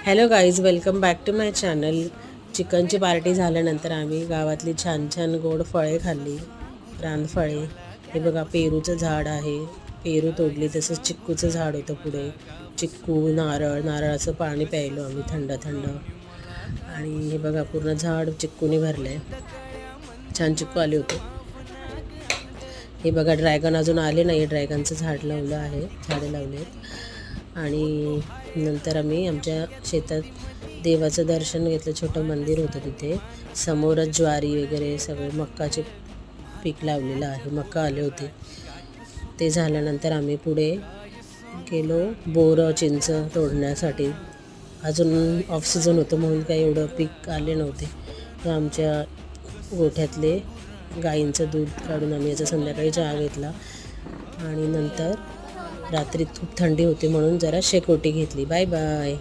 Hello guys, welcome back to my channel. चिकनची party झाल्यानंतर आम्ही गावातली छान छान गोड फळे खाल्ली, रानफळे. हे बघा, पेरूचं झाड आहे, पेरू तोडली. तसंच चिक्कूचं झाड होतं पुढे, चिक्कू, नारळाचं पाणी प्यायलो आम्ही थंड थंड. आणि हे बघा, पूर्ण झाड चिक्कूने भरलं आहे. छान चिक्कू आले होते. हे बघा, ड्रॅगन अजून आले नाही. ड्रॅगनचं झाड लावलं आहे, झाडे लावले आहेत. आणि नंतर आम्ही आमच्या शेतात देवाचं दर्शन घेतलं. छोटं मंदिर होतं तिथे. समोरच ज्वारी वगैरे सगळे मक्काचे पीक लावलेलं आहे, मक्का आले होते. ते झाल्यानंतर आम्ही पुढे गेलो बोरं चिंच तोडण्यासाठी. अजून ऑफ सीझन होतं म्हणून काही एवढं पीक आले नव्हते. तर आमच्या गोठ्यातले गाईंचं दूध काढून आम्ही याचा संध्याकाळी चहा घेतला. आणि नंतर रात्री खूप थंडी होती म्हणून जरा शेकोटी घेतली. Bye bye.